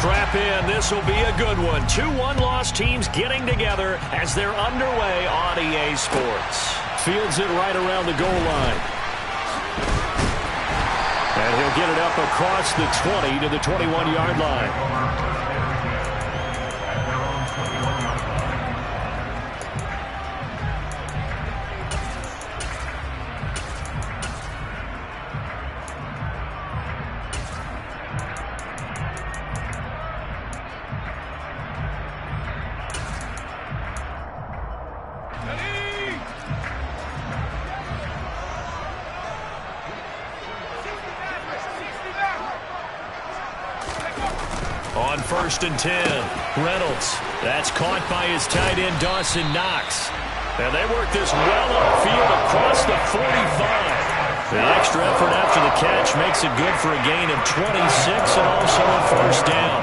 Strap in. This will be a good one. 2 one-loss teams getting together as they're underway on EA Sports. Fields it right around the goal line. And he'll get it up across the 20 to the 21-yard line. On 1st and 10, Reynolds. That's caught by his tight end, Dawson Knox. And they work this well upfield across the 45. The extra effort after the catch makes it good for a gain of 26 and also a first down.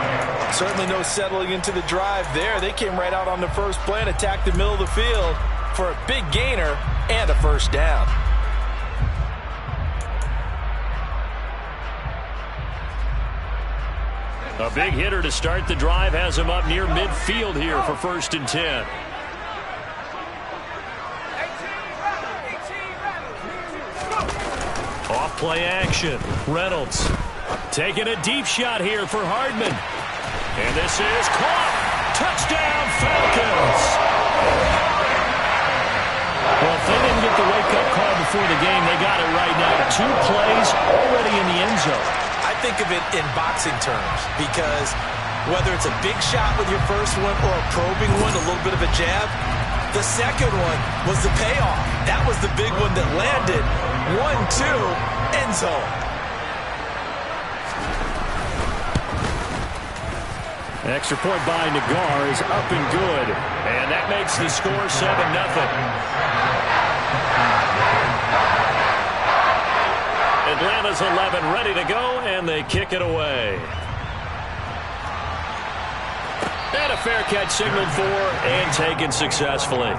Certainly no settling into the drive there. They came right out on the first play and attacked the middle of the field for a big gainer and a first down. A big hitter to start the drive has him up near midfield here for 1st and 10. Off play action. Reynolds taking a deep shot here for Hardman. And this is caught. Touchdown, Falcons. Well, if they didn't get the wake-up call before the game, they got it right now. 2 plays already in the end zone. I think of it in boxing terms because whether it's a big shot with your first one or a probing one, a little bit of a jab, the second one was the payoff. That was the big one that landed. 1-2, end zone. Extra point by Nagar is up and good. And that makes the score 7-0. Atlanta's 11 ready to go, and they kick it away. And a fair catch signaled for and taken successfully.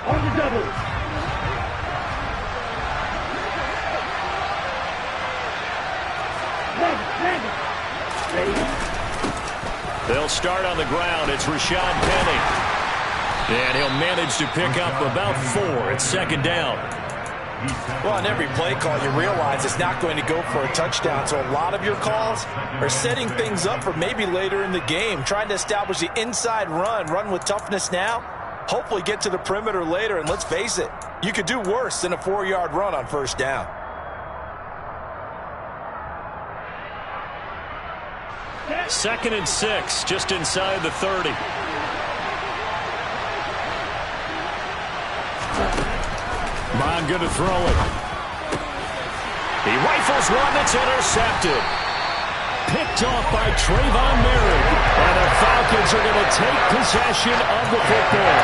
On the double. They'll start on the ground. It's Rashad Penny. And he'll manage to pick up about 4. It's 2nd down. Well, on every play call, you realize it's not going to go for a touchdown. So a lot of your calls are setting things up for maybe later in the game, trying to establish the inside run with toughness now, hopefully get to the perimeter later. And let's face it, you could do worse than a 4-yard run on 1st down. 2nd and 6, just inside the 30. Bond good to throw it. He rifles one that's intercepted. Picked off by Trayvon Merritt. And the Falcons are going to take possession of the football.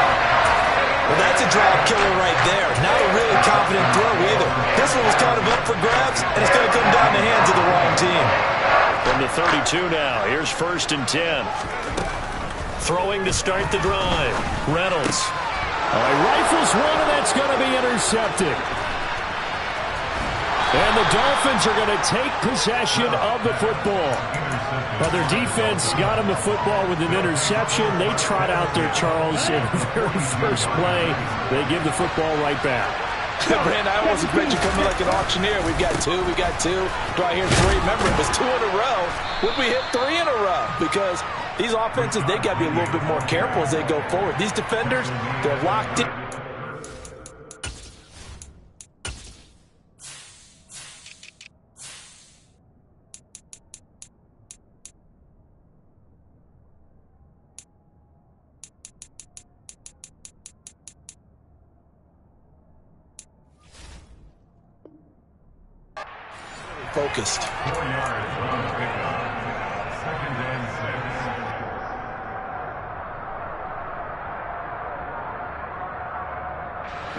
Well, that's a drive killer right there. Not a really confident throw either. This one was kind of up for grabs, and it's going to come down the hands of the wrong team. From the 32 now, here's 1st and 10. Throwing to start the drive. Reynolds. He rifles one, and that's going to be intercepted. And the Dolphins are going to take possession of the football. Well, their defense got him the football with an interception. They trot out there, Charles, in the very first play. They give the football right back. Brand, I almost expect you coming like an auctioneer. We've got 2, we got 2. Do I hear 3? Remember, it was 2 in a row. Would we hit 3 in a row? Because these offenses, they got to be a little bit more careful as they go forward. These defenders, they're locked in. Focused. 4 yards, run pickup. 2nd and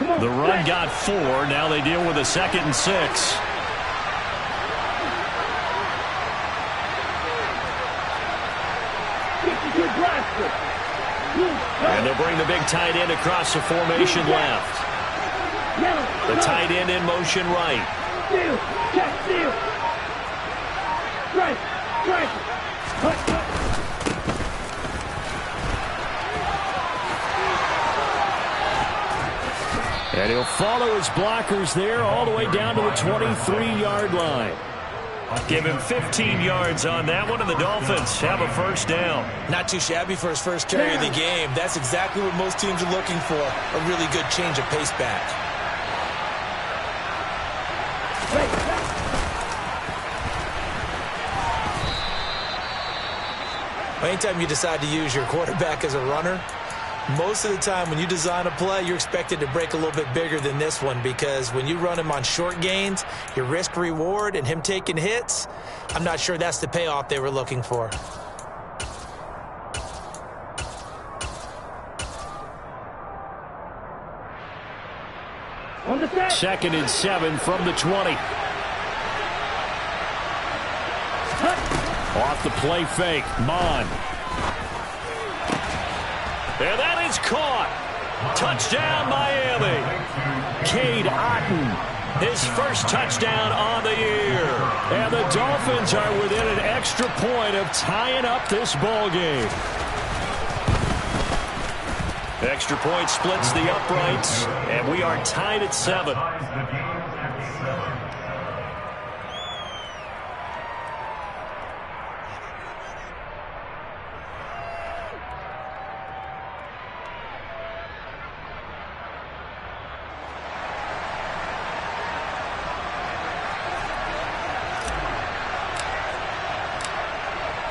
6. The run got 4. Now they deal with a 2nd and 6. And they'll bring the big tight end across the formation left. The tight end in motion right. And he'll follow his blockers there all the way down to the 23-yard line. Give him 15 yards on that one, and the Dolphins have a first down. Not too shabby for his first carry of the game. That's exactly what most teams are looking for, a really good change of pace back. Anytime you decide to use your quarterback as a runner, most of the time when you design a play, you're expected to break a little bit bigger than this one, because when you run him on short gains, your risk-reward and him taking hits, I'm not sure that's the payoff they were looking for. Second and 7 from the 20. Off the play fake, Mon. And that is caught. Touchdown, Miami. Cade Otton, his first touchdown on the year. And the Dolphins are within an extra point of tying up this ball game. Extra point splits the uprights, and we are tied at 7.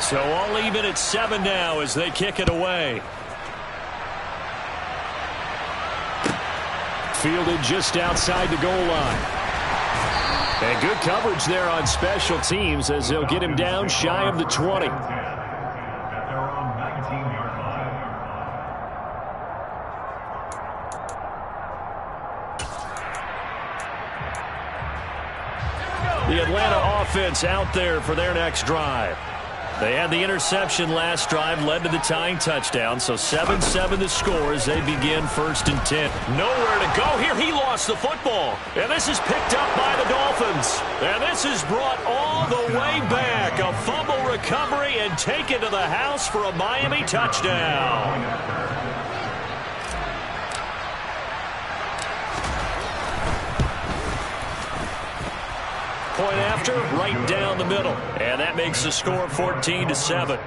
So all even at 7 now as they kick it away. Fielded just outside the goal line. And good coverage there on special teams as they'll get him down shy of the 20. The Atlanta offense out there for their next drive. They had the interception last drive, led to the tying touchdown, so 7-7 the score as they begin first and 10. Nowhere to go here. He lost the football, and this is picked up by the Dolphins. And this is brought all the way back. A fumble recovery and taken to the house for a Miami touchdown. Point after, right down the middle. And that makes the score 14-7.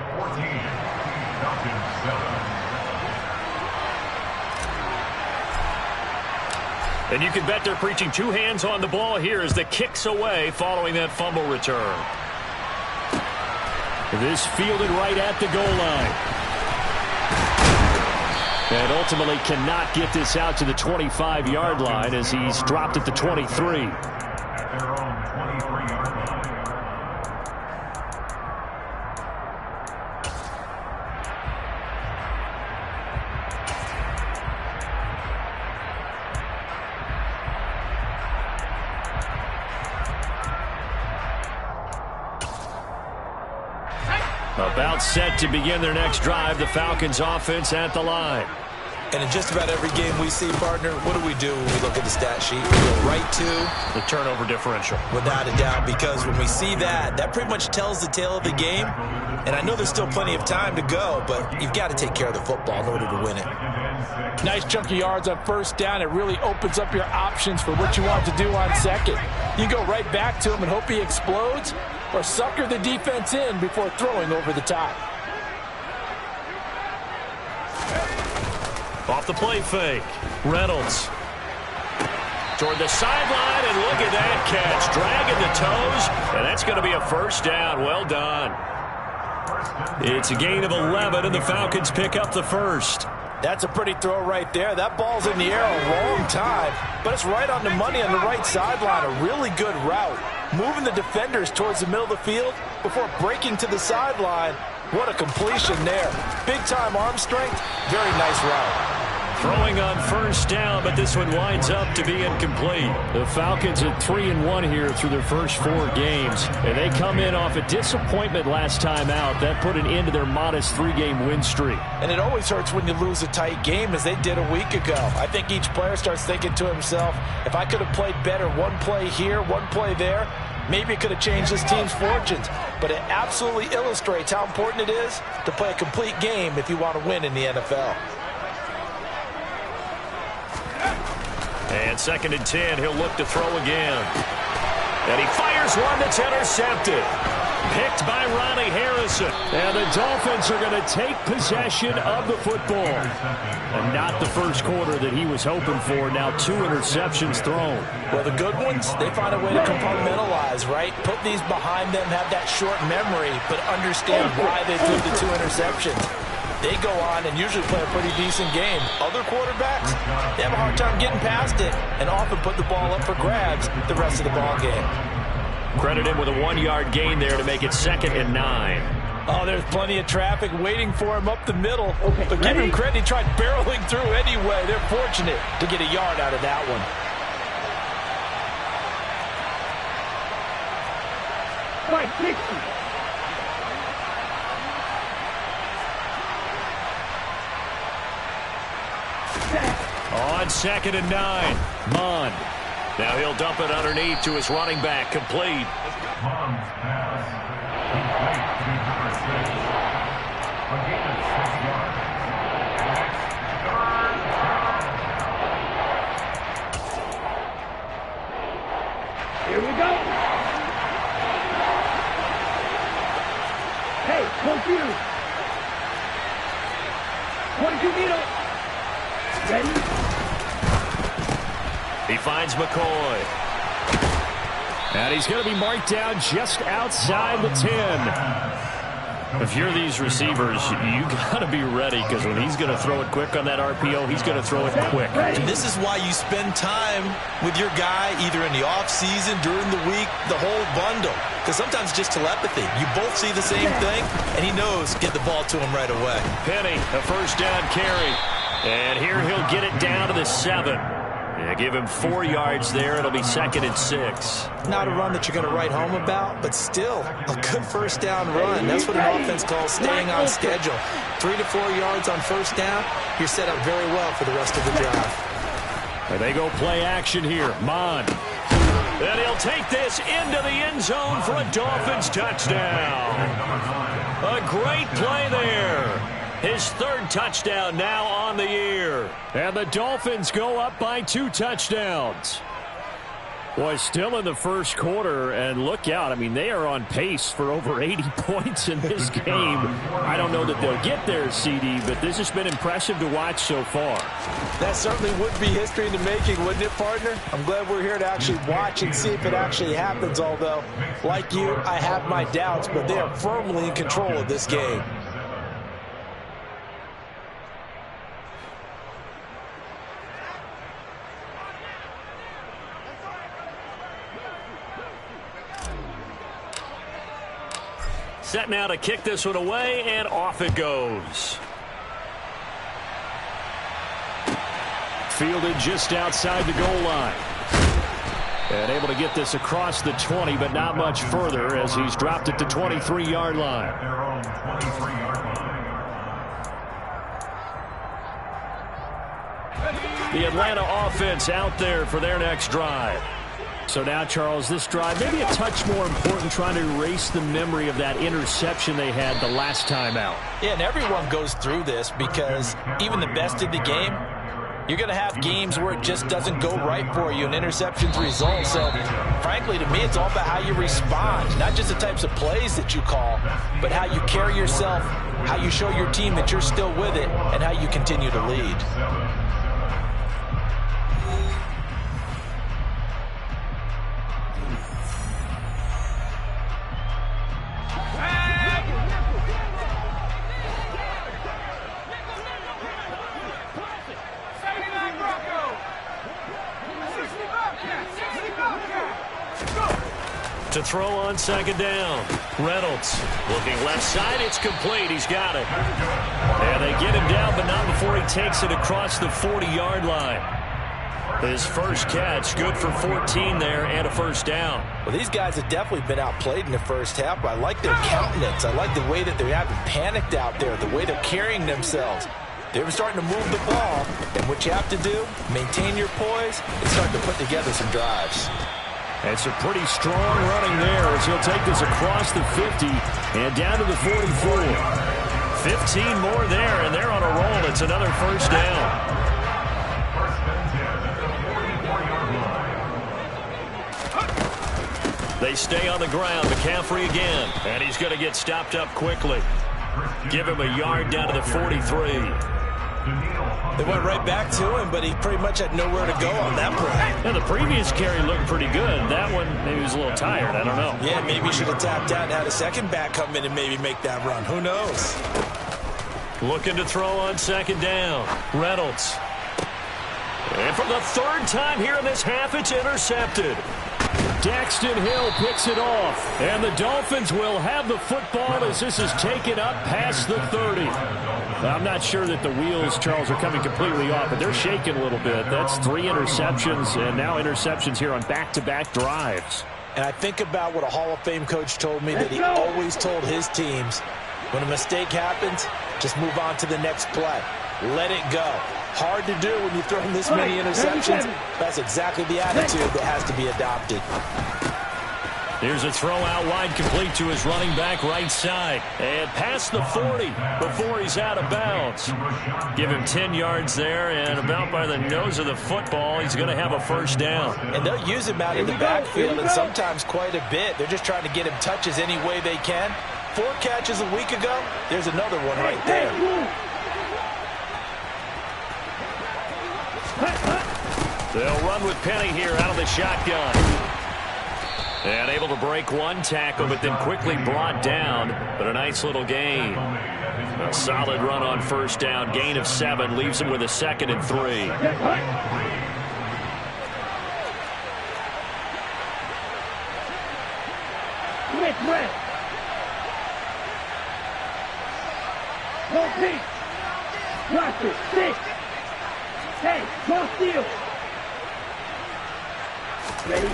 And you can bet they're preaching two hands on the ball here as the kick's away following that fumble return. This fielded right at the goal line. And ultimately cannot get this out to the 25-yard line as he's dropped at the 23. About set to begin their next drive, the Falcons offense at the line. And in just about every game we see, partner, what do we do when we look at the stat sheet? We go right to the turnover differential. Without a doubt, because when we see that, that pretty much tells the tale of the game. And I know there's still plenty of time to go, but you've got to take care of the football in order to win it. Nice chunk of yards on first down. It really opens up your options for what you want to do on second. You go right back to him and hope he explodes, or sucker the defense in before throwing over the top. Off the play fake, Reynolds. Toward the sideline, and look at that catch. Dragging the toes, and that's going to be a first down. Well done. It's a gain of 11, and the Falcons pick up the first. That's a pretty throw right there. That ball's in the air a long time, but it's right on the money on the right sideline. A really good route. Moving the defenders towards the middle of the field before breaking to the sideline. What a completion there. Big-time arm strength. Very nice route. Throwing on first down, but this one winds up to be incomplete. The Falcons at 3-1 here through their first 4 games. And they come in off a disappointment last time out. That put an end to their modest 3-game win streak. And it always hurts when you lose a tight game, as they did a week ago. I think each player starts thinking to himself, if I could have played better one play here, one play there, maybe it could have changed this team's fortunes. But it absolutely illustrates how important it is to play a complete game if you want to win in the NFL. And 2nd and 10, he'll look to throw again. And he fires one that's intercepted. Picked by Ronnie Harrison. And the Dolphins are going to take possession of the football. And not the first quarter that he was hoping for. Now 2 interceptions thrown. Well, the good ones, they find a way to compartmentalize, right? Put these behind them, have that short memory, but understand why they threw the 2 interceptions. They go on and usually play a pretty decent game. Other quarterbacks, they have a hard time getting past it and often put the ball up for grabs the rest of the ball game. Credit him with a 1-yard gain there to make it 2nd and 9. Oh, there's plenty of traffic waiting for him up the middle. But give him credit, he tried barreling through anyway. They're fortunate to get a yard out of that one. Right, 60. On 2nd and 9, Mond. Now he'll dump it underneath to his running back, complete. Mond's pass. Complete to number 6. A gain of 6 yards. Here we go. Hey, confused. 22 meter. Ready? He finds McCoy. And he's going to be marked down just outside the 10. If you're these receivers, you got to be ready, because when he's going to throw it quick on that RPO, he's going to throw it quick. And this is why you spend time with your guy either in the offseason, during the week, the whole bundle. Because sometimes it's just telepathy. You both see the same thing, and he knows get the ball to him right away. Penny, a first down carry. And here he'll get it down to the 7. Yeah, give him 4 yards there. It'll be 2nd and 6. Not a run that you're going to write home about, but still a good first down run. That's what an offense calls staying on schedule. 3 to 4 yards on first down, you're set up very well for the rest of the drive. And they go play action here. Mond. And he'll take this into the end zone for a Dolphins touchdown. A great play there. His 3rd touchdown now on the year. And the Dolphins go up by 2 touchdowns. Boy, still in the first quarter, and look out. I mean, they are on pace for over 80 points in this game. I don't know that they'll get there, CD, but this has been impressive to watch so far. That certainly would be history in the making, wouldn't it, partner? I'm glad we're here to actually watch and see if it actually happens, although, like you, I have my doubts, but they are firmly in control of this game. Set now to kick this one away, and off it goes. Fielded just outside the goal line. And able to get this across the 20, but not much further as he's dropped it to 23-yard line. Their own 23-yard line. The Atlanta offense out there for their next drive. So now, Charles, this drive maybe a touch more important, trying to erase the memory of that interception they had the last time out. Yeah, and everyone goes through this because even the best in the game, you're going to have games where it just doesn't go right for you and interceptions result. So, frankly, to me, it's all about how you respond, not just the types of plays that you call, but how you carry yourself, how you show your team that you're still with it, and how you continue to lead. To throw on second down. Reynolds looking left side. It's complete. He's got it. And they get him down, but not before he takes it across the 40-yard line. His first catch, good for 14 there and a first down. Well, these guys have definitely been outplayed in the first half, but I like their countenance. I like the way that they haven't panicked out there, the way they're carrying themselves. They're starting to move the ball, and what you have to do, maintain your poise and start to put together some drives. It's a pretty strong running there as he'll take this across the 50 and down to the 44. 15 more there, and they're on a roll. It's another first down. They stay on the ground. McCaffrey again, and he's going to get stopped up quickly. Give him a yard down to the 43. They went right back to him, but he pretty much had nowhere to go on that play. Yeah, the previous carry looked pretty good. That one, maybe he was a little tired. I don't know. Yeah, maybe he should have tapped out and had a second back come in and maybe make that run. Who knows? Looking to throw on second down. Reynolds. And for the third time here in this half, it's intercepted. Daxton Hill picks it off, and the Dolphins will have the football as this is taken up past the 30. I'm not sure that the wheels, Charles, are coming completely off, but they're shaking a little bit. That's 3 interceptions, and now interceptions here on back-to-back drives. And I think about what a Hall of Fame coach told me that he always told his teams, when a mistake happens, just move on to the next play. Let it go. Hard to do when you throw in this many interceptions. That's exactly the attitude that has to be adopted. Here's a throw out wide, complete to his running back right side. And past the 40 before he's out of bounds. Give him 10 yards there, and about by the nose of the football, he's going to have a first down. And they'll use him out in the backfield, and sometimes quite a bit. They're just trying to get him touches any way they can. 4 catches a week ago, there's another one right there. They'll run with Penny here out of the shotgun. And able to break one tackle, but then quickly brought down. But a nice little gain. A solid run on first down. Gain of 7 leaves him with a 2nd and 3. Watch it. 6. Hey, go steal. Ready?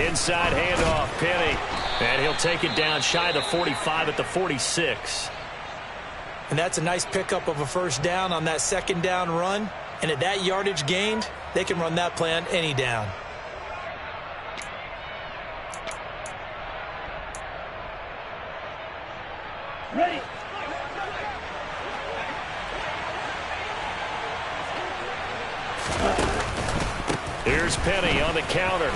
Inside handoff, Penny. And he'll take it down shy of the 45 at the 46. And that's a nice pickup of a first down on that second down run. And at that yardage gained, they can run that play on any down. Ready? Here's Penny on the counter.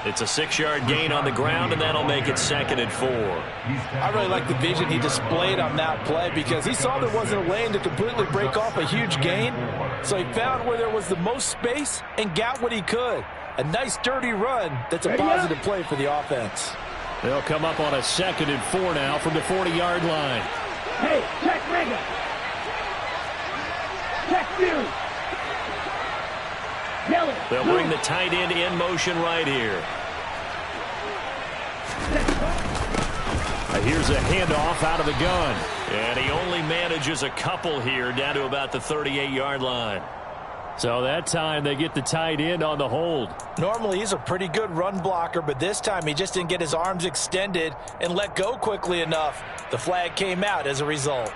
It's a 6-yard gain on the ground, and that'll make it 2nd and 4. I really like the vision he displayed on that play because he saw there wasn't a lane to completely break off a huge gain. So he found where there was the most space and got what he could. A nice, dirty run that's a positive play for the offense. They'll come up on a 2nd and 4 now from the 40-yard line. Hey, check Mega. Check you. They'll bring the tight end in motion right here. Here's a handoff out of the gun. And he only manages a couple here down to about the 38-yard line. So that time they get the tight end on the hold. Normally he's a pretty good run blocker, but this time he just didn't get his arms extended and let go quickly enough. The flag came out as a result.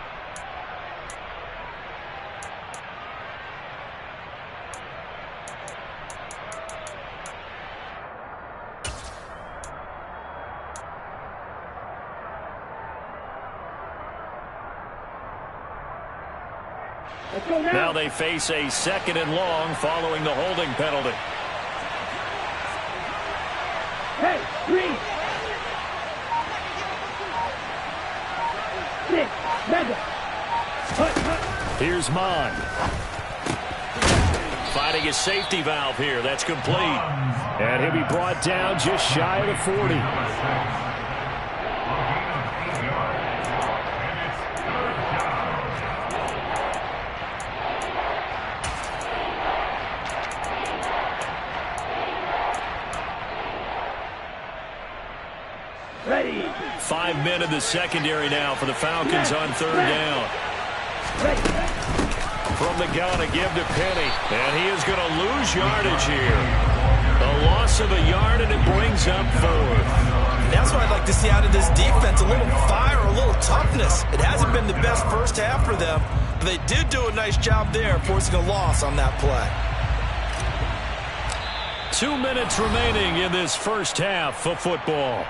Now they face a 2nd and long following the holding penalty. Hey, 3. 6. Mega. Here's Mon. Finding his safety valve here. That's complete. And he'll be brought down just shy of the 40. Ready. 5 men in the secondary now for the Falcons on third down. Ready. From the gun, a give to Penny. And he is going to lose yardage here. A loss of a yard, and it brings up fourth. That's what I'd like to see out of this defense. A little fire, a little toughness. It hasn't been the best first half for them, but they did do a nice job there, forcing a loss on that play. 2 minutes remaining in this first half of football.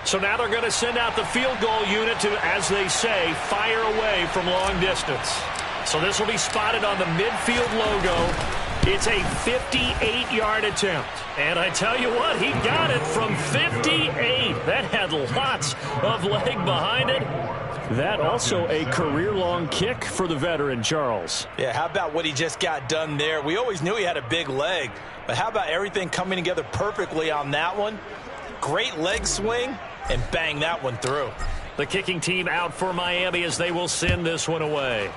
So now they're going to send out the field goal unit to, as they say, fire away from long distance. So this will be spotted on the midfield logo. It's a 58-yard attempt. And I tell you what, he got it from 58. That had lots of leg behind it. That also a career-long kick for the veteran, Charles. Yeah, how about what he just got done there? We always knew he had a big leg, but how about everything coming together perfectly on that one? Great leg swing, and bang that one through. The kicking team out for Miami as they will send this one away.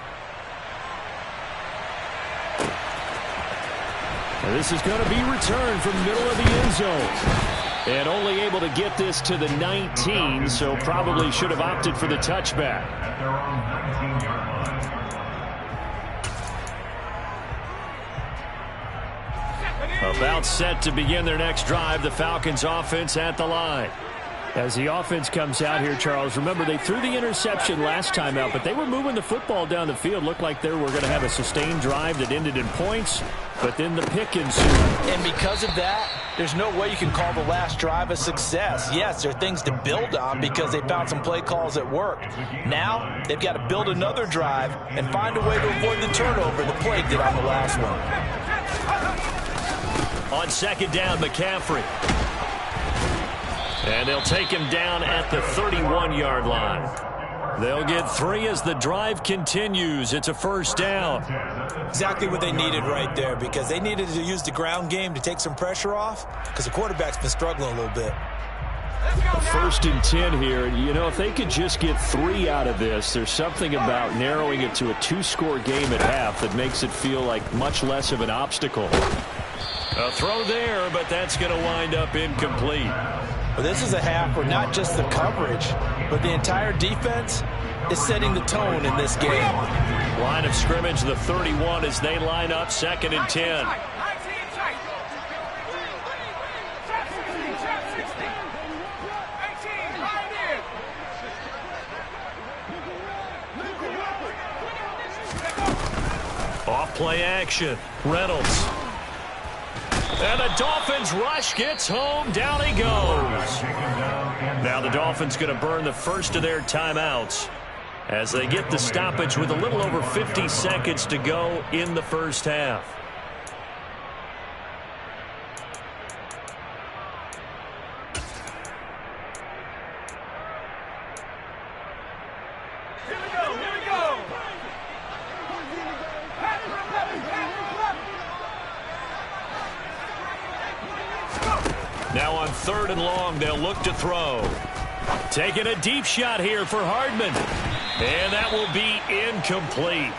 And this is going to be returned from the middle of the end zone. And only able to get this to the 19, so probably should have opted for the touchback. At their own 19-yard line. About set to begin their next drive, the Falcons offense at the line. As the offense comes out here, Charles, remember they threw the interception last time out, but they were moving the football down the field. Looked like they were going to have a sustained drive that ended in points, but then the pick ensued. And because of that, there's no way you can call the last drive a success. Yes, there are things to build on because they found some play calls that worked. Now, they've got to build another drive and find a way to avoid the turnover the plague did on the last one. On second down, McCaffrey. And they'll take him down at the 31-yard line. They'll get 3 as the drive continues. It's a first down. Exactly what they needed right there, because they needed to use the ground game to take some pressure off, because the quarterback's been struggling a little bit. First and 10 here. You know, if they could just get 3 out of this, there's something about narrowing it to a 2-score game at half that makes it feel like much less of an obstacle. A throw there, but that's going to wind up incomplete. Well, this is a half where not just the coverage, but the entire defense is setting the tone in this game. Line of scrimmage, the 31, as they line up, second and 10. Off play action, Reynolds. And the Dolphins rush gets home. Down he goes. Now the Dolphins going to burn the first of their timeouts as they get the stoppage with a little over 50 seconds to go in the first half. Now on third and long, they'll look to throw. Taking a deep shot here for Hardman. And that will be incomplete.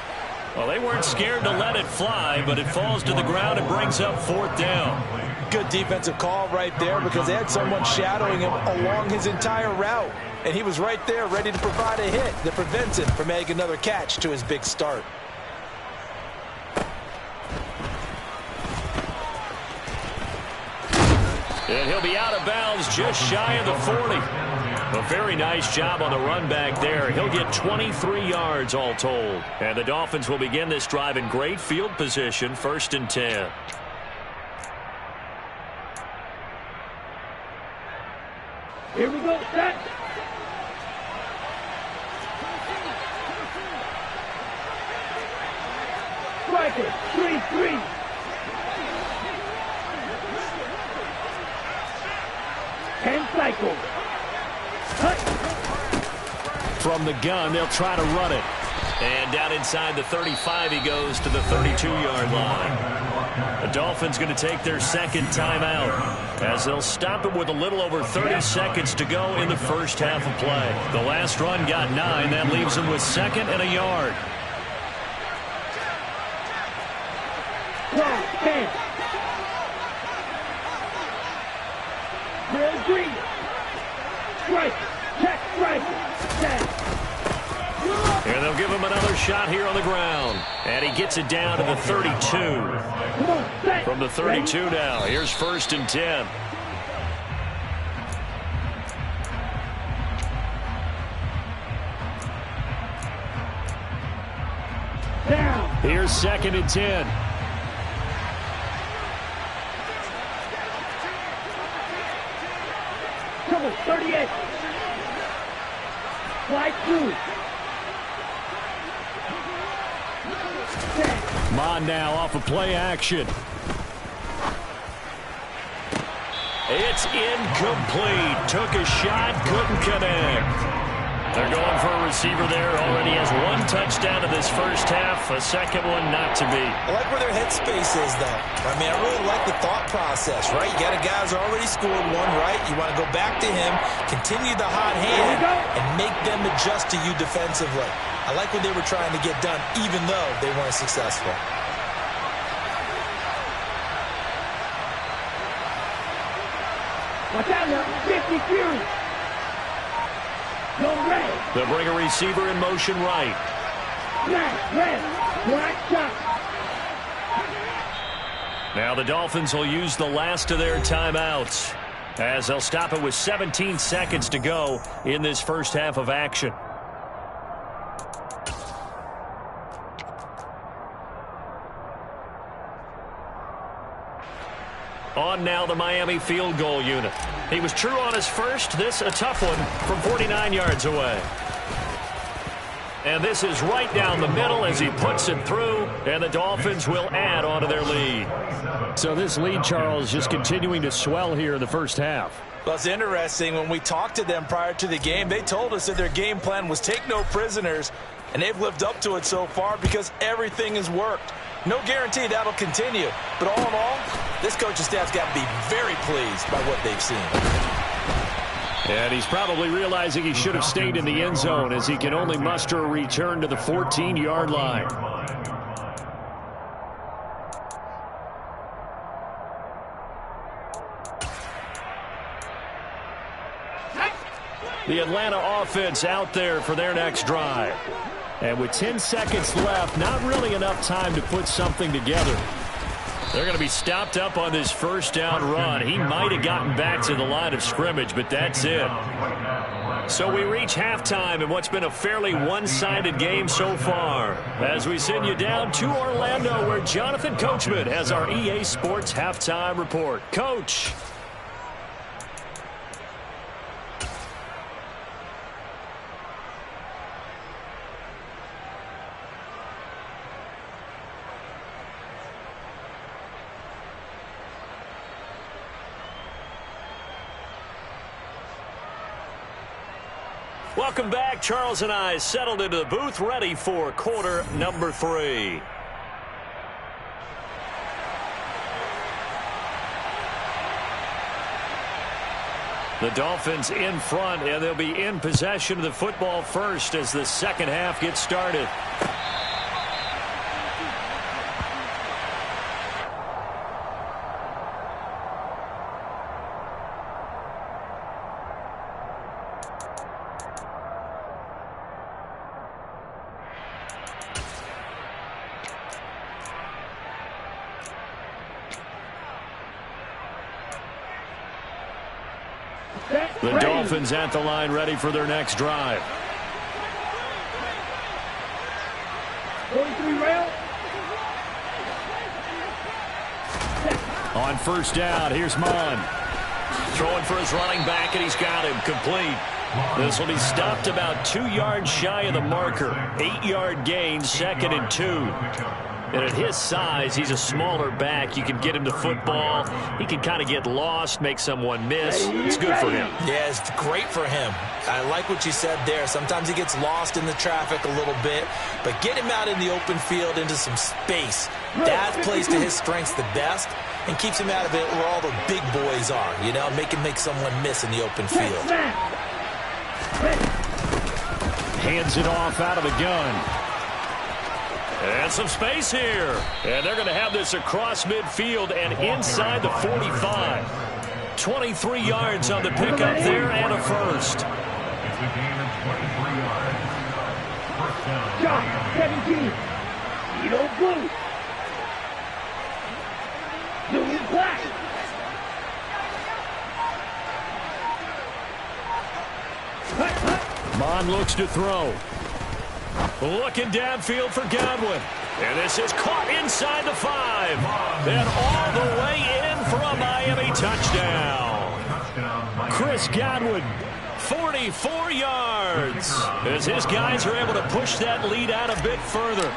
Well, they weren't scared to let it fly, but it falls to the ground and brings up fourth down. Good defensive call right there, because they had someone shadowing him along his entire route. And he was right there ready to provide a hit that prevents him from making another catch to his big start. And he'll be out of bounds just shy of the 40. A very nice job on the run back there. He'll get 23 yards all told. And the Dolphins will begin this drive in great field position, first and 10. Here we go, set. Striker, 3-3. And cycle. From the gun, they'll try to run it. And down inside the 35, he goes to the 32-yard line. The Dolphins going to take their second timeout as they'll stop it with a little over 30 seconds to go in the first half of play. The last run got 9. That leaves them with second and a yard. Cross, 10. Real green. Strike. Check strike. 10. And they'll give him another shot here on the ground. And he gets it down to the 32. Come on, set. From the 32 now, here's 1st and 10. Down. Here's 2nd and 10. Come on, 38. Slide through. Mon now off of play action. It's incomplete. Took a shot, couldn't connect. They're going for a receiver there. Already has 1 touchdown in this first half. A second one not to be. I like where their headspace is, though. I mean, I really like the thought process, right? You got a guy who's already scored one, right? You want to go back to him, continue the hot hand, and make them adjust to you defensively. I like what they were trying to get done, even though they weren't successful. Watch out now. 50 Fury. Go red. They'll bring a receiver in motion right. Black, red. Black shot. Now the Dolphins will use the last of their timeouts, as they'll stop it with 17 seconds to go in this first half of action. On now the Miami field goal unit. He was true on his first. This a tough one from 49 yards away. And this is right down the middle as he puts it through, and the Dolphins will add on to their lead. So this lead, Charles, just continuing to swell here in the first half. Well, it's interesting. When we talked to them prior to the game, they told us that their game plan was take no prisoners, and they've lived up to it so far because everything has worked. No guarantee that'll continue, but all in all, this coaching staff's got to be very pleased by what they've seen. And he's probably realizing he should have stayed in the end zone as he can only muster a return to the 14-yard line. The Atlanta offense out there for their next drive. And with 10 seconds left, not really enough time to put something together. They're going to be stopped up on this first down run. He might have gotten back to the line of scrimmage, but that's it. So we reach halftime in what's been a fairly one-sided game so far, as we send you down to Orlando, where Jonathan Coachman has our EA Sports halftime report. Coach. Welcome back. Charles and I settled into the booth, ready for quarter number 3. The Dolphins in front, and they'll be in possession of the football first as the second half gets started. The Dolphins at the line, ready for their next drive. 43 rail. On first down, here's Mon. Throwing for his running back, and he's got him complete. This will be stopped about 2 yards shy of the marker. 8-yard gain, 2nd and 2. And at his size, he's a smaller back. You can get him to football. He can kind of get lost, make someone miss. It's good for him. Yeah, it's great for him. I like what you said there. Sometimes he gets lost in the traffic a little bit, but get him out in the open field into some space. That plays to his strengths the best and keeps him out of it where all the big boys are, you know, make someone miss in the open field. Hands it off out of the gun. And some space here. And they're going to have this across midfield and inside the 45. 23 yards on the pickup there and a first. It's a gain of 23 yards. First down. Shot 17. Edo blue. Blue black. Mon looks to throw. Looking downfield for Godwin. And this is caught inside the 5. And all the way in for a Miami touchdown. Chris Godwin, 44 yards. As his guys are able to push that lead out a bit further.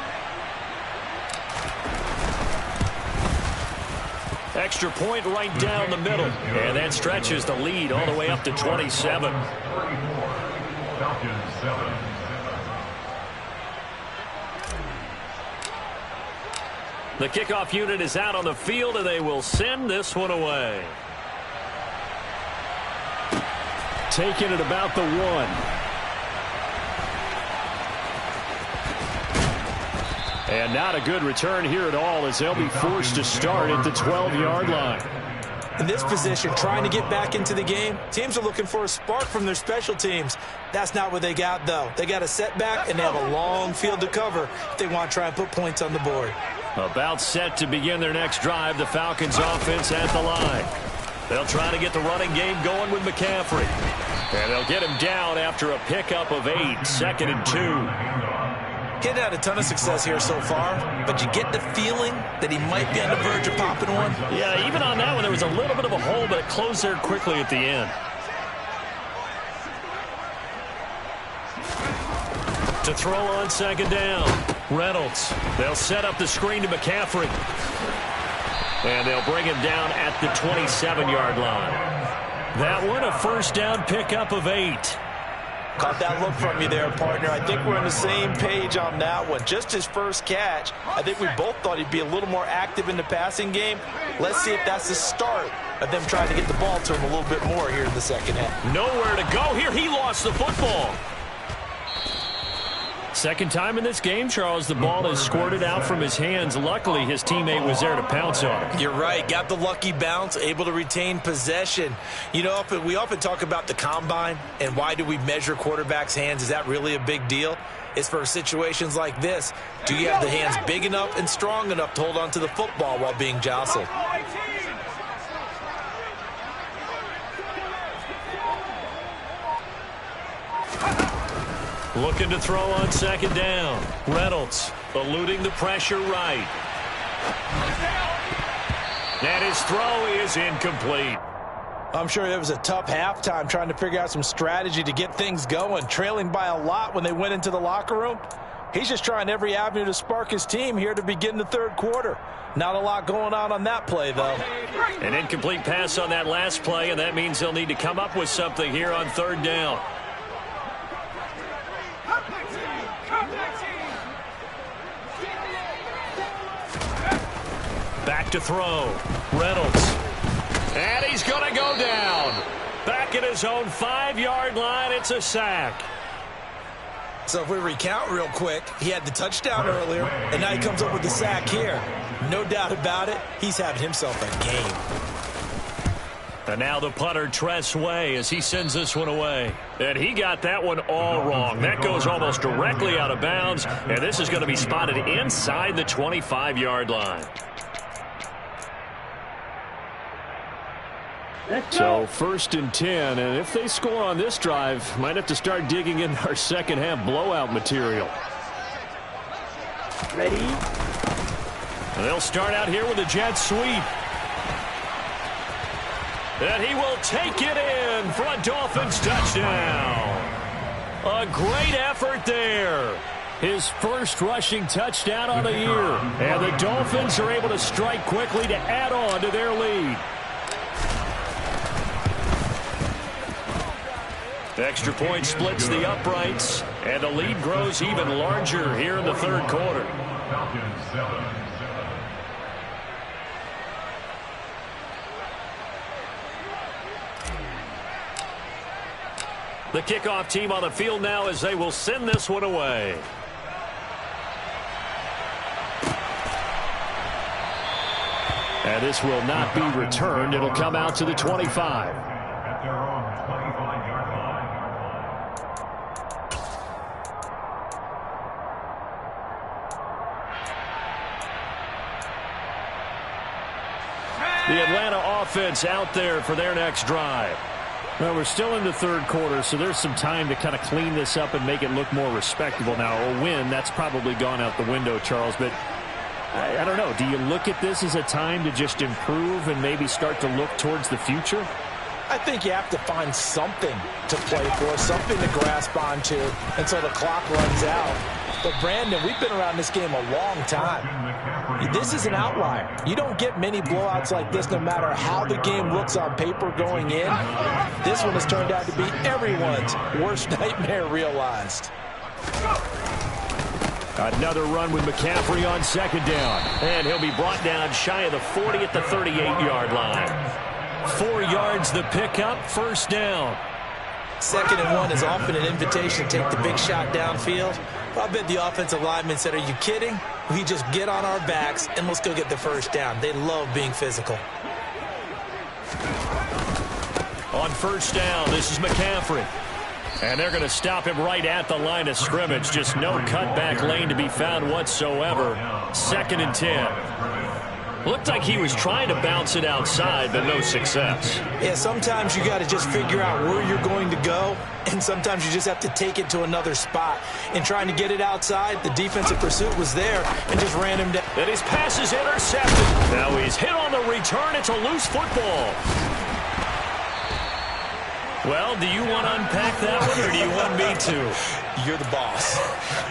Extra point right down the middle. And that stretches the lead all the way up to 27. 34. Falcons 7. The kickoff unit is out on the field, and they will send this one away. Taking it about the 1. And not a good return here at all, as they'll be forced to start at the 12-yard line. In this position, trying to get back into the game, teams are looking for a spark from their special teams. That's not what they got, though. They got a setback, and they have a long field to cover if they want to try and put points on the board. About set to begin their next drive, the Falcons offense at the line. They'll try to get the running game going with McCaffrey. And they'll get him down after a pickup of 8, 2nd and 2. He's had a ton of success here so far, but you get the feeling that he might be on the verge of popping one. Yeah, even on that one, there was a little bit of a hole, but it closed there quickly at the end. To throw on 2nd down, Reynolds. They'll set up the screen to McCaffrey. And they'll bring him down at the 27-yard line. That one, a first down pickup of 8. Caught that look from you there, partner. I think we're on the same page on that one. Just his first catch. I think we both thought he'd be a little more active in the passing game. Let's see if that's the start of them trying to get the ball to him a little bit more here in the second half. Nowhere to go here. He lost the football. Second time in this game, Charles, the ball is squirted out from his hands. Luckily, his teammate was there to pounce on it. You're right. Got the lucky bounce, able to retain possession. You know, we often talk about the combine and why do we measure quarterbacks' hands. Is that really a big deal? It's for situations like this. Do you have the hands big enough and strong enough to hold on to the football while being jostled? Looking to throw on 2nd down. Reynolds eluding the pressure right. And his throw is incomplete. I'm sure it was a tough halftime trying to figure out some strategy to get things going. Trailing by a lot when they went into the locker room. He's just trying every avenue to spark his team here to begin the third quarter. Not a lot going on that play, though. An incomplete pass on that last play, and that means they'll need to come up with something here on 3rd down. Back to throw. Reynolds. And he's going to go down. Back at his own 5-yard line. It's a sack. So if we recount real quick, he had the touchdown earlier, and now he comes up with the sack here. No doubt about it, he's having himself a game. And now the punter, Tress Way, as he sends this one away. And he got that one all wrong. That goes almost directly out of bounds, and this is going to be spotted inside the 25-yard line. So 1st and 10, and if they score on this drive, might have to start digging in our second half blowout material. Ready? And they'll start out here with a jet sweep. And he will take it in for a Dolphins touchdown. A great effort there. His first rushing touchdown on the year. And the Dolphins are able to strike quickly to add on to their lead. Extra point splits the uprights, and the lead grows even larger here in the third quarter. Falcons 7. The kickoff team on the field now as they will send this one away. And this will not be returned. It'll come out to the 25. At their own 25-yard line. The Atlanta offense out there for their next drive. Well, we're still in the third quarter, so there's some time to kind of clean this up and make it look more respectable. Now, a win, that's probably gone out the window, Charles, but I don't know. Do you look at this as a time to just improve and maybe start to look towards the future? I think you have to find something to play for, something to grasp onto until the clock runs out. But, Brandon, we've been around this game a long time. This is an outlier. You don't get many blowouts like this no matter how the game looks on paper going in. This one has turned out to be everyone's worst nightmare realized. Another run with McCaffrey on second down. And he'll be brought down shy of the 40 at the 38-yard line. 4 yards the pickup, first down. 2nd and 1 is often an invitation to take the big shot downfield. I bet the offensive lineman said, are you kidding? We just get on our backs and let's go get the first down. They love being physical. On first down, this is McCaffrey. And they're going to stop him right at the line of scrimmage. Just no cutback lane to be found whatsoever. 2nd and 10. Looked like he was trying to bounce it outside, but no success. Yeah, sometimes you got to just figure out where you're going to go, and sometimes you just have to take it to another spot. In trying to get it outside, the defensive pursuit was there and just ran him down. And his pass is intercepted. Now he's hit on the return. It's a loose football. Well, do you want to unpack that one, or do you want me to? You're the boss.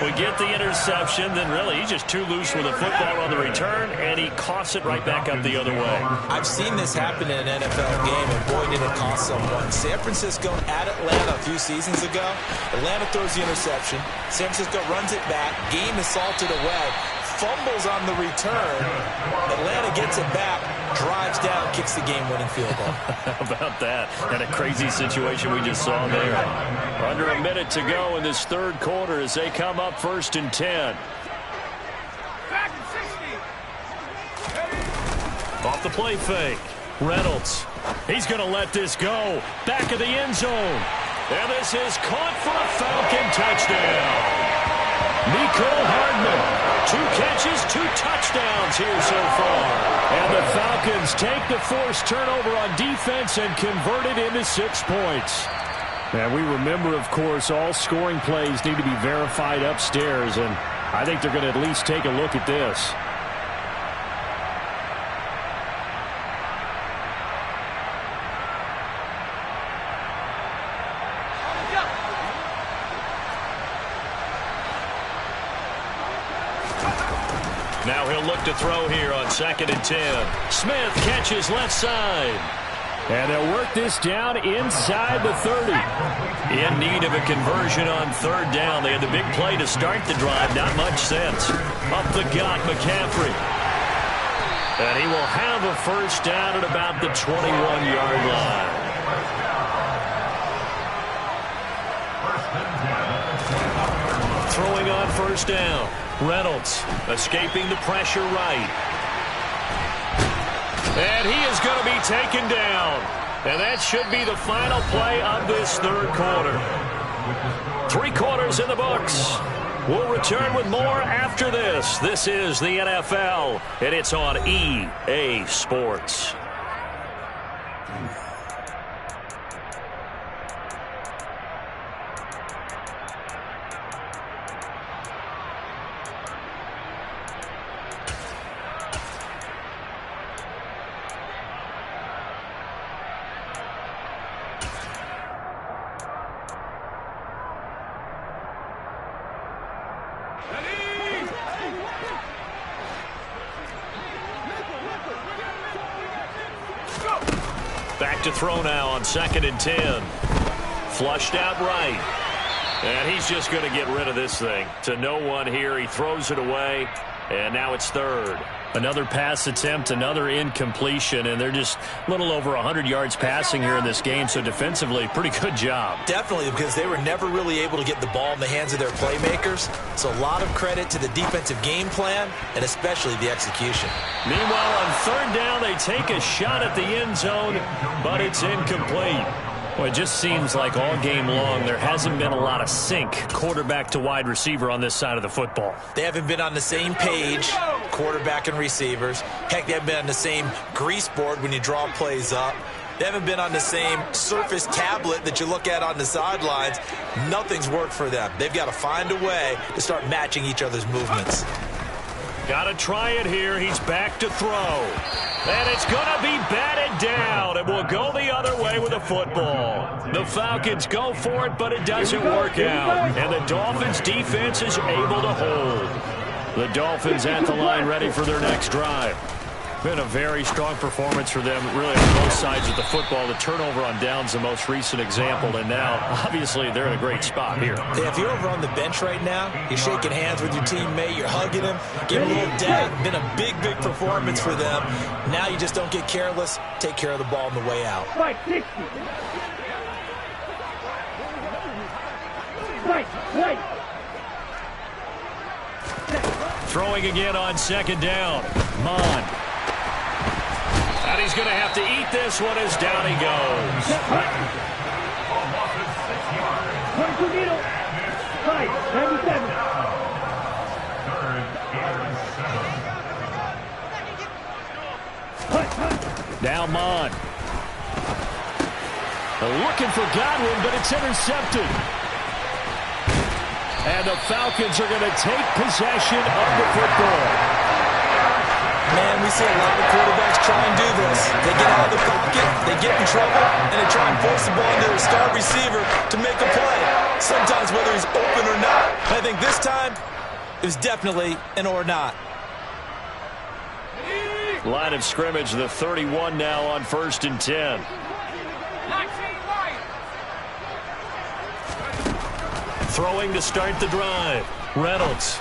We get the interception, then really he's just too loose with a football on the return, and he coughs it right back up the other way. I've seen this happen in an NFL game, and boy, did it cost someone. San Francisco at Atlanta a few seasons ago. Atlanta throws the interception. San Francisco runs it back. Game is salted away. Fumbles on the return. Atlanta gets it back, drives down, kicks the game-winning field goal. How about that? And a crazy situation we just saw there. Under a minute to go in this third quarter as they come up 1st and 10. Off the play fake. Reynolds. He's going to let this go. Back of the end zone. And this is caught for a Falcon touchdown. Nico Hardman. 2 catches, 2 touchdowns here so far. And the Falcons take the forced turnover on defense and convert it into 6 points. And we remember, of course, all scoring plays need to be verified upstairs, and I think they're going to at least take a look at this. Now he'll look to throw here on 2nd and 10. Smith catches left side. And they'll work this down inside the 30. In need of a conversion on 3rd down. They had the big play to start the drive. Not much sense. Up the gut, McCaffrey. And he will have a first down at about the 21-yard line. Throwing on first down. Reynolds escaping the pressure right. And he is going to be taken down. And that should be the final play of this third quarter. 3 quarters in the books. We'll return with more after this. This is the NFL, and it's on EA Sports. Back to throw now on 2nd and 10. Flushed out right. And he's just going to get rid of this thing. To no one here. He throws it away. And now it's third. Another pass attempt, another incompletion, and they're just a little over 100 yards passing here in this game, so defensively, pretty good job. Definitely, because they were never really able to get the ball in the hands of their playmakers, so a lot of credit to the defensive game plan and especially the execution. Meanwhile, on third down, they take a shot at the end zone, but it's incomplete. Well, it just seems like all game long there hasn't been a lot of sync quarterback to wide receiver on this side of the football. They haven't been on the same page, quarterback and receivers. Heck, they haven't been on the same grease board when you draw plays up. They haven't been on the same surface tablet that you look at on the sidelines. Nothing's worked for them. They've got to find a way to start matching each other's movements. Got to try it here. He's back to throw. And it's going to be batted down. It will go the other way with the football. The Falcons go for it, but it doesn't work out. And the Dolphins' defense is able to hold. The Dolphins at the line ready for their next drive. Been a very strong performance for them, really on both sides of the football. The turnover on downs, the most recent example, and now, obviously, they're in a great spot here. Yeah, if you're over on the bench right now, you're shaking hands with your teammate, you're hugging him, giving him a little dab. Been a big, big performance for them. Now you just don't get careless. Take care of the ball on the way out. Right, 60. Right. Throwing again on second down. Mon. And he's going to have to eat this one as down he goes. 22 middle. 97. Now Mon. Looking for Godwin, but it's intercepted. And the Falcons are going to take possession of the football. Man, we see a lot of quarterbacks try and do this. They get out of the pocket, they get in trouble, and they try and force the ball into their star receiver to make a play. Sometimes whether he's open or not. And I think this time, it was definitely an or not. Line of scrimmage, the 31 now on 1st and 10. Throwing to start the drive. Reynolds.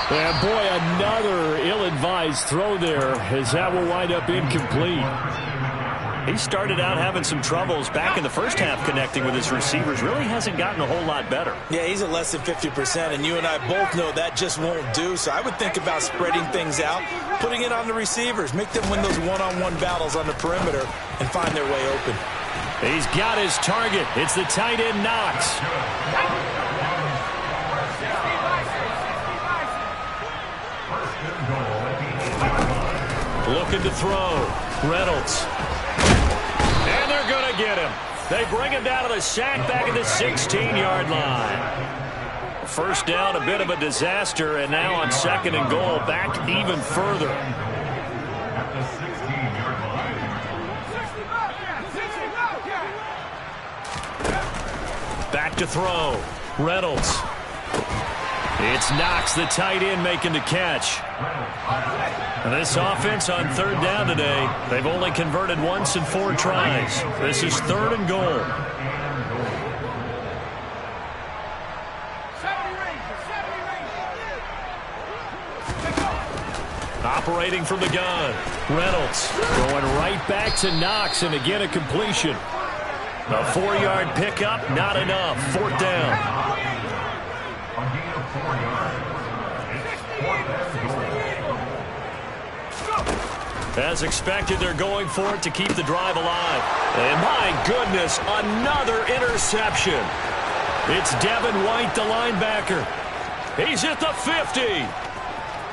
And boy, another ill-advised throw there, as that will wind up incomplete. He started out having some troubles back in the first half connecting with his receivers. Really hasn't gotten a whole lot better. Yeah, he's at less than 50%, and you and I both know that just won't do. So I would think about spreading things out, putting it on the receivers, make them win those one-on-one battles on the perimeter, and find their way open. He's got his target. It's the tight end, Knox. Looking to throw. Reynolds. And they're going to get him. They bring him down to the sack back at the 16-yard line. First down, a bit of a disaster, and now on 2nd and goal, back even further. Back to throw. Reynolds. It's Knox, the tight end, making the catch. And this offense on 3rd down today, they've only converted once in 4 tries. This is 3rd and goal. Operating from the gun. Reynolds going right back to Knox, and again a completion. A 4-yard pickup, not enough. 4th down. As expected, they're going for it to keep the drive alive. And my goodness, another interception. It's Devin White, the linebacker. He's at the 50,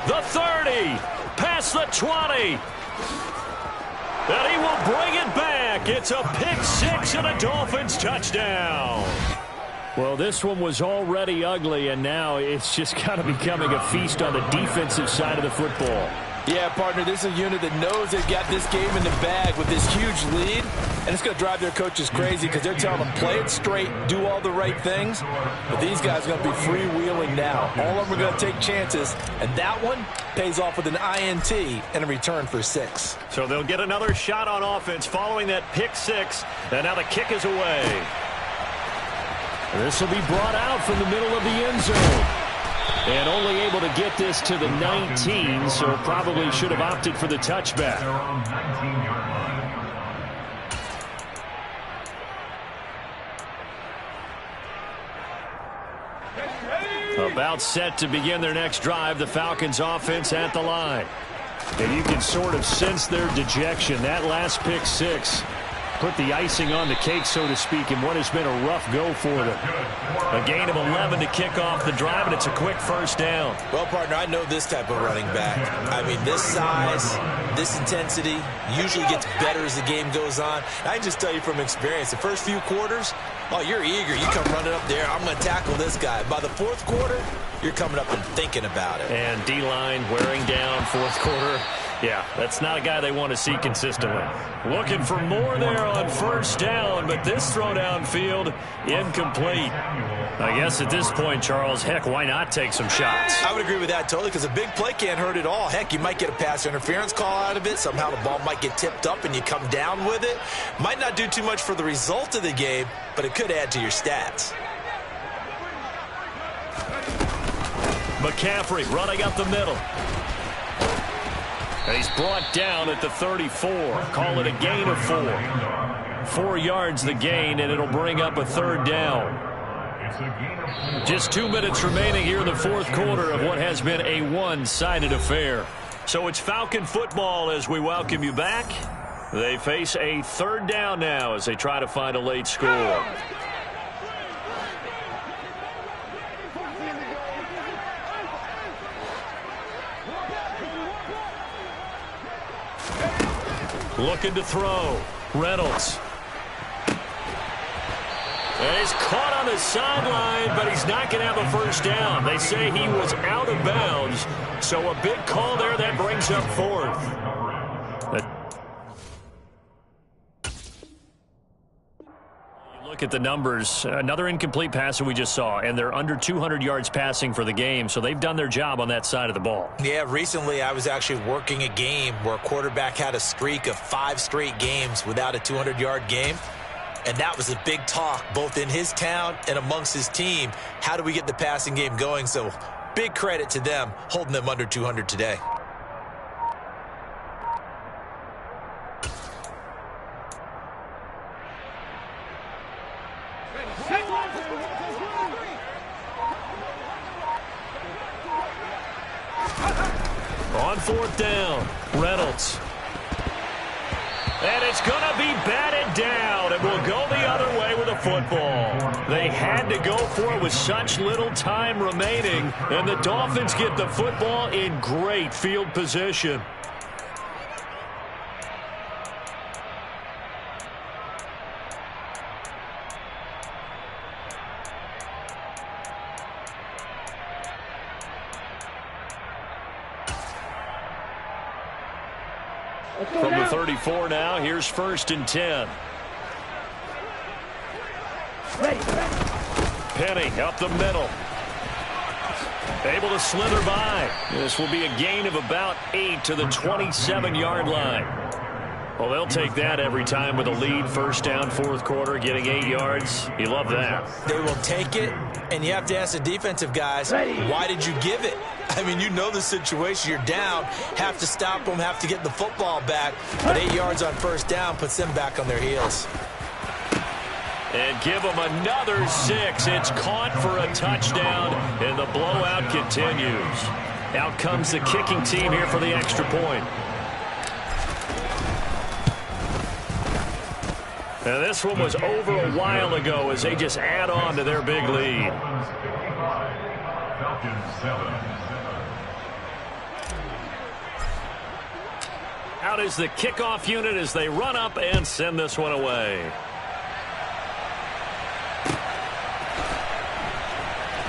the 30, past the 20. And he will bring it back. It's a pick 6 and a Dolphins touchdown. Well, this one was already ugly, and now it's just kind of becoming a feast on the defensive side of the football. Yeah, partner, this is a unit that knows they've got this game in the bag with this huge lead, and it's going to drive their coaches crazy because they're telling them play it straight, do all the right things, but these guys are going to be freewheeling now. All of them are going to take chances, and that one pays off with an INT and a return for 6. So they'll get another shot on offense following that pick 6, and now the kick is away. This will be brought out from the middle of the end zone. And only able to get this to the 19, so probably should have opted for the touchback. They're on 19-yard line. About set to begin their next drive, the Falcons offense at the line. And you can sort of sense their dejection. That last pick six put the icing on the cake, so to speak, in what has been a rough go for them. A gain of 11 to kick off the drive, and it's a quick first down. Well, partner, I know this type of running back. I mean, this size, this intensity usually gets better as the game goes on. I can just tell you from experience, the first few quarters, oh, you're eager. You come running up there, I'm going to tackle this guy. By the fourth quarter, you're coming up and thinking about it. And D-line wearing down fourth quarter. Yeah, that's not a guy they want to see consistently. Looking for more there on first down, but this throw downfield incomplete. I guess at this point, Charles, heck, why not take some shots? I would agree with that totally, because a big play can't hurt at all. Heck, you might get a pass interference call out of it. Somehow the ball might get tipped up and you come down with it. Might not do too much for the result of the game, but it could add to your stats. McCaffrey running up the middle. And he's brought down at the 34. Call it a gain of 4. 4 yards the gain, and it'll bring up a third down. Just 2 minutes remaining here in the fourth quarter of what has been a one-sided affair. So it's Falcon football as we welcome you back. They face a third down now as they try to find a late score. Looking to throw. Reynolds. And he's caught on the sideline, but he's not going to have a first down. They say he was out of bounds, so a big call there that brings up fourth. Look at the numbers. Another incomplete pass that we just saw, and they're under 200 yards passing for the game, so they've done their job on that side of the ball. Yeah, recently I was actually working a game where a quarterback had a streak of 5 straight games without a 200-yard game, and that was a big talk both in his town and amongst his team. How do we get the passing game going? So big credit to them holding them under 200 today. On fourth down, Reynolds. And it's going to be batted down, and we'll go the other way with a football. They had to go for it with such little time remaining, and the Dolphins get the football in great field position. From the 34 now, here's 1st and 10. Penny up the middle. Able to slither by. This will be a gain of about 8 to the 27-yard line. Well, they'll take that every time with a lead. First down, fourth quarter, getting 8 yards. You love that. They will take it, and you have to ask the defensive guys, why did you give it? I mean, you know the situation. You're down, have to stop them, have to get the football back. But 8 yards on first down puts them back on their heels. And give them another 6. It's caught for a touchdown, and the blowout continues. Out comes the kicking team here for the extra point. Now, this one was over a while ago as they just add on to their big lead. Out is the kickoff unit as they run up and send this one away.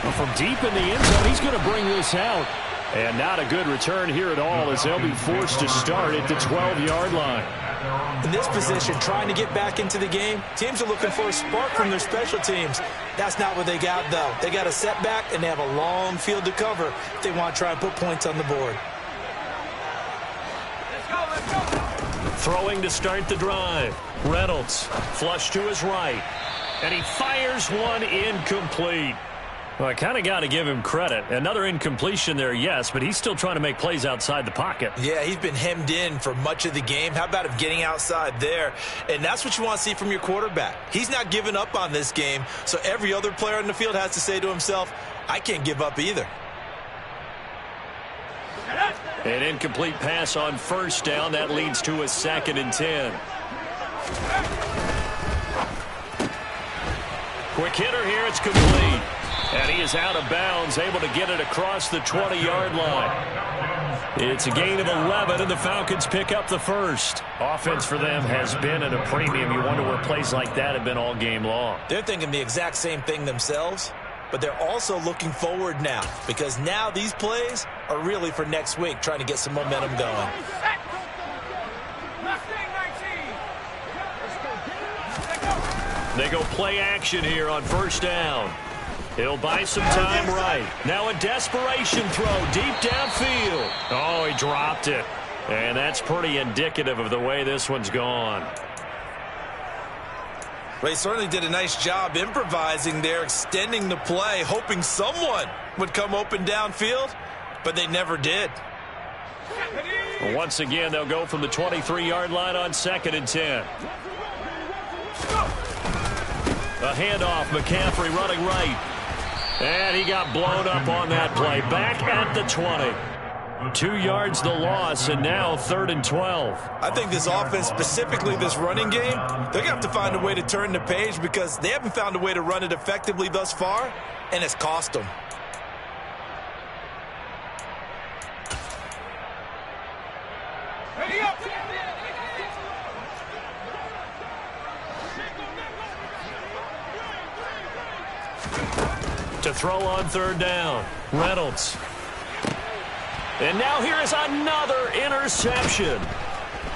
Well, from deep in the end zone, he's going to bring this out. And not a good return here at all as they'll be forced to start at the 12-yard line. In this position, trying to get back into the game, teams are looking for a spark from their special teams. That's not what they got, though. They got a setback, and they have a long field to cover if they want to try and put points on the board. Throwing to start the drive. Reynolds, flush to his right. And he fires one incomplete. Well, I kind of got to give him credit. Another incompletion there, yes, but he's still trying to make plays outside the pocket. Yeah, he's been hemmed in for much of the game. How about him getting outside there? And that's what you want to see from your quarterback. He's not giving up on this game, so every other player on the field has to say to himself, I can't give up either. An incomplete pass on first down. That leads to a 2nd and 10. Quick hitter here. It's complete. And he is out of bounds, able to get it across the 20-yard line. It's a gain of 11, and the Falcons pick up the first. Offense for them has been at a premium. You wonder where plays like that have been all game long. They're thinking the exact same thing themselves, but they're also looking forward now, because now these plays are really for next week, trying to get some momentum going. They go play action here on first down. He'll buy some time right. Now a desperation throw deep downfield. Oh, he dropped it. And that's pretty indicative of the way this one's gone. Well, he certainly did a nice job improvising there, extending the play, hoping someone would come open downfield, but they never did. Once again, they'll go from the 23-yard line on 2nd and 10. A handoff, McCaffrey running right. And he got blown up on that play. Back at the 20. 2 yards the loss, and now 3rd and 12. I think this offense, specifically this running game, they're going to have to find a way to turn the page because they haven't found a way to run it effectively thus far, and it's cost them. To throw on 3rd down, Reynolds. And now here is another interception.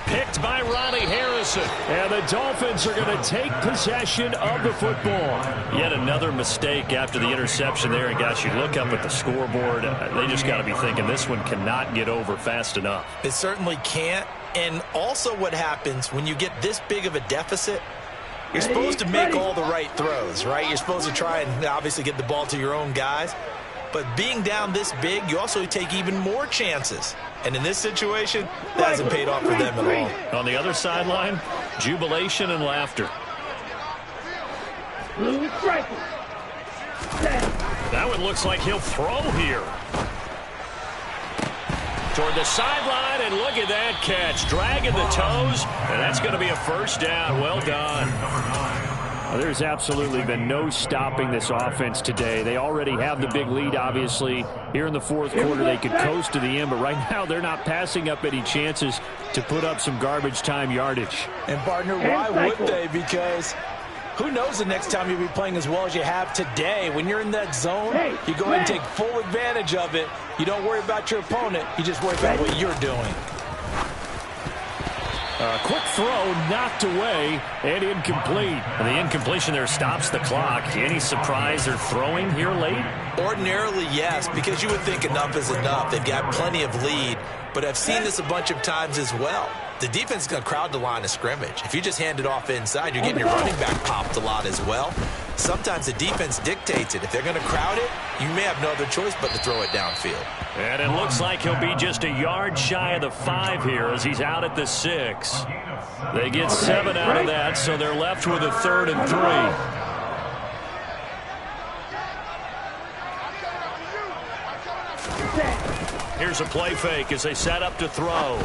Picked by Ronnie Harrison. And the Dolphins are going to take possession of the football. Yet another mistake after the interception there. And guys, you look up at the scoreboard, they just got to be thinking this one cannot get over fast enough. It certainly can't. And also what happens when you get this big of a deficit, you're supposed to make all the right throws, right? You're supposed to try and obviously get the ball to your own guys. But being down this big, you also take even more chances. And in this situation, that hasn't paid off for them at all. On the other sideline, jubilation and laughter. That one looks like he'll throw here. Toward the sideline, and look at that catch. Dragging the toes, and that's going to be a first down. Well done. Well, there's absolutely been no stopping this offense today. They already have the big lead, obviously. Here in the 4th quarter, they could coast to the end, but right now they're not passing up any chances to put up some garbage time yardage. And, partner, why would they? Because who knows the next time you'll be playing as well as you have today. When you're in that zone, you go ahead and take full advantage of it. You don't worry about your opponent. You just worry about what you're doing. Quick throw knocked away and incomplete. And the incompletion there stops the clock. Any surprise they're throwing here late? Ordinarily, yes, because you would think enough is enough. They've got plenty of lead, but I've seen this a bunch of times as well. The defense is going to crowd the line of scrimmage. If you just hand it off inside, you're getting your running back popped a lot as well. Sometimes the defense dictates it. If they're going to crowd it, you may have no other choice but to throw it downfield. And it looks like he'll be just a yard shy of the 5 here as he's out at the 6. They get 7 out of that, so they're left with a 3rd and 3. Here's a play fake as they set up to throw.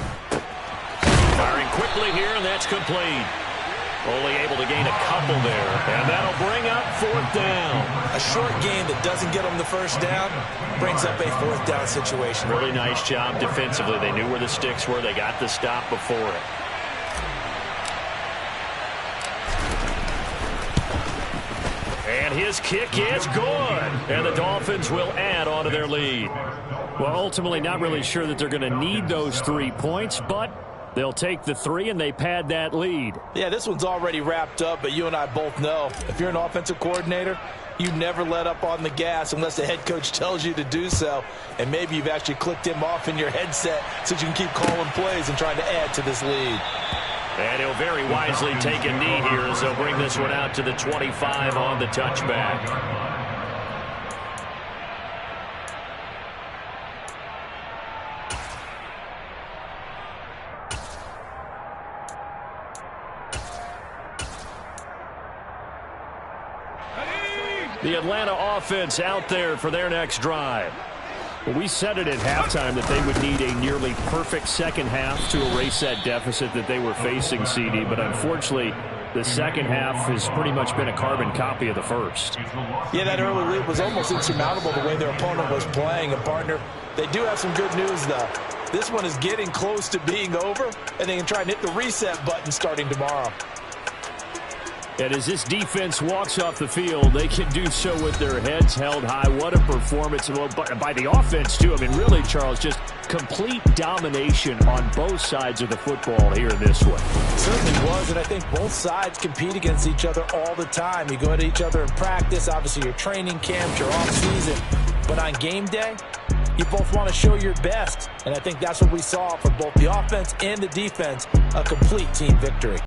Firing quickly here, and that's complete. Only able to gain a couple there, and that'll bring up 4th down. A short game that doesn't get them the first down brings up a 4th down situation. Really nice job defensively. They knew where the sticks were. They got the stop before it. And his kick is good. And the Dolphins will add on to their lead. Well, ultimately not really sure that they're going to need those 3 points, but they'll take the 3 and they pad that lead. Yeah, this one's already wrapped up, but you and I both know if you're an offensive coordinator, you never let up on the gas unless the head coach tells you to do so. And maybe you've actually clicked him off in your headset so you can keep calling plays and trying to add to this lead. And he'll very wisely take a knee here as they'll bring this one out to the 25 on the touchback. The Atlanta offense out there for their next drive. Well, we said it at halftime that they would need a nearly perfect second half to erase that deficit that they were facing, CD. But unfortunately, the second half has pretty much been a carbon copy of the first. Yeah, that early lead was almost insurmountable the way their opponent was playing. And, partner, they do have some good news, though. This one is getting close to being over, and they can try and hit the reset button starting tomorrow. And as this defense walks off the field, they can do so with their heads held high. What a performance by the offense, too. I mean, really, Charles, just complete domination on both sides of the football here in this one. It certainly was, and I think both sides compete against each other all the time. You go at each other in practice, obviously your training camps, your off-season. But on game day, you both want to show your best. And I think that's what we saw from both the offense and the defense, a complete team victory.